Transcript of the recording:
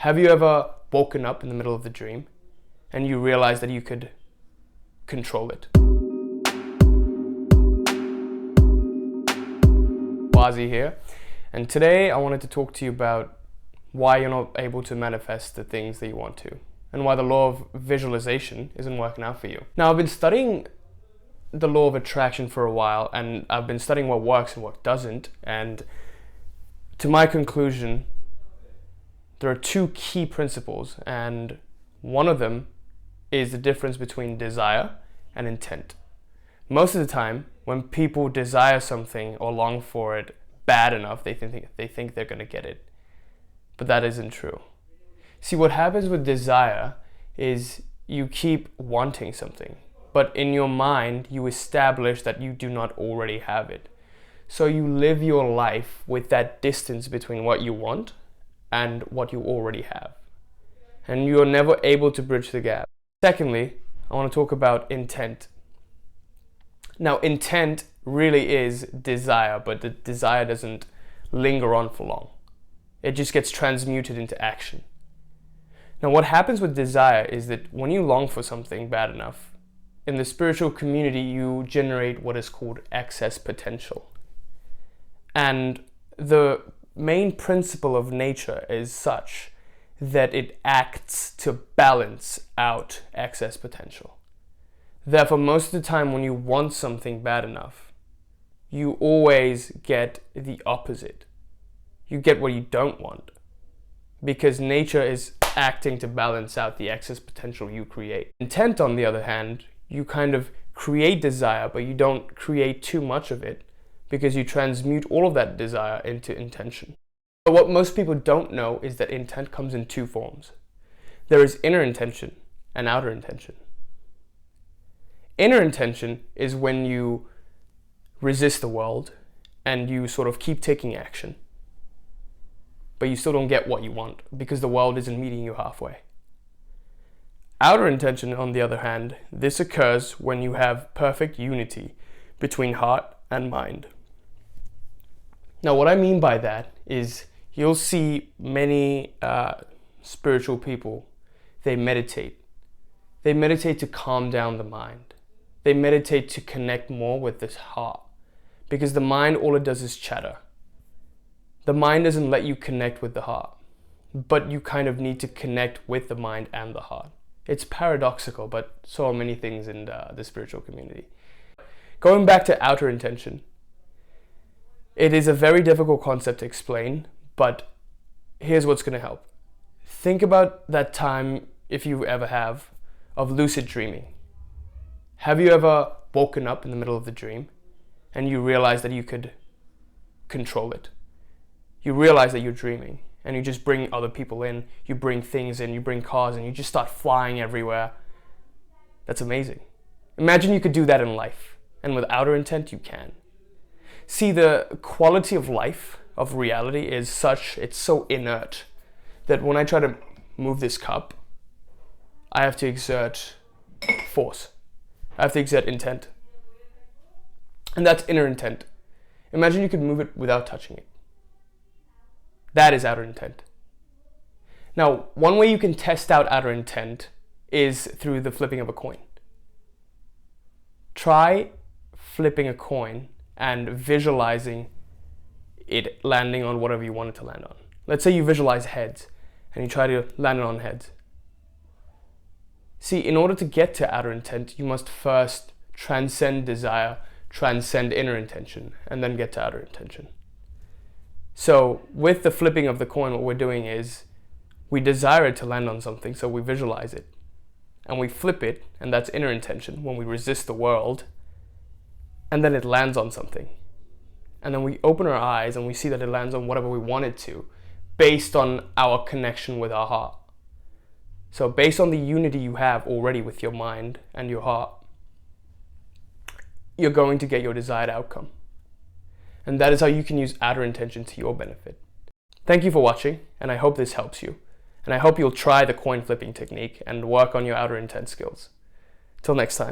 Have you ever woken up in the middle of the dream and you realize that you could control it? Quazi here, and today I wanted to talk to you about why you're not able to manifest the things that you want to, and why the law of visualization isn't working out for you. Now, I've been studying the law of attraction for a while, and I've been studying what works and what doesn't, and to my conclusion, there are two key principles, and one of them is the difference between desire and intent. Most of the time, when people desire something or long for it bad enough, they think they're going to get it. But that isn't true. See, what happens with desire is you keep wanting something, but in your mind, you establish that you do not already have it. So you live your life with that distance between what you want and what you already have. And you're never able to bridge the gap. Secondly, I want to talk about intent. Now, intent really is desire, but the desire doesn't linger on for long. It just gets transmuted into action. Now, what happens with desire is that when you long for something bad enough, in the spiritual community, you generate what is called excess potential. And the main principle of nature is such that it acts to balance out excess potential. Therefore, most of the time when you want something bad enough, you always get the opposite. You get what you don't want, because nature is acting to balance out the excess potential you create. Intent, on the other hand, you kind of create desire, but you don't create too much of it, because you transmute all of that desire into intention. But what most people don't know is that intent comes in two forms. There is inner intention and outer intention. Inner intention is when you resist the world and you sort of keep taking action, but you still don't get what you want because the world isn't meeting you halfway. Outer intention, on the other hand, this occurs when you have perfect unity between heart and mind. Now, what I mean by that is you'll see many spiritual people, they meditate. They meditate to calm down the mind. They meditate to connect more with this heart, because the mind, all it does is chatter. The mind doesn't let you connect with the heart, but you kind of need to connect with the mind and the heart. It's paradoxical, but so are many things in the spiritual community. Going back to outer intention, it is a very difficult concept to explain, but here's what's going to help. Think about that time, if you ever have, of lucid dreaming. Have you ever woken up in the middle of the dream and you realize that you could control it? You realize that you're dreaming and you just bring other people in, you bring things in, you bring cars, and you just start flying everywhere. That's amazing. Imagine you could do that in life, and with outer intent, you can. See, the quality of life, of reality, is such, it's so inert, that when I try to move this cup, I have to exert force. I have to exert intent. And that's inner intent. Imagine you could move it without touching it. That is outer intent. Now, one way you can test out outer intent is through the flipping of a coin. Try flipping a coin and visualizing it landing on whatever you want it to land on. Let's say you visualize heads and you try to land it on heads. See, in order to get to outer intent, you must first transcend desire, transcend inner intention, and then get to outer intention. So with the flipping of the coin, what we're doing is we desire it to land on something, so we visualize it. And we flip it, and that's inner intention, when we resist the world, and then it lands on something. And then we open our eyes and we see that it lands on whatever we want it to, based on our connection with our heart. So based on the unity you have already with your mind and your heart, you're going to get your desired outcome. And that is how you can use outer intention to your benefit. Thank you for watching, and I hope this helps you. And I hope you'll try the coin flipping technique and work on your outer intent skills. Till next time.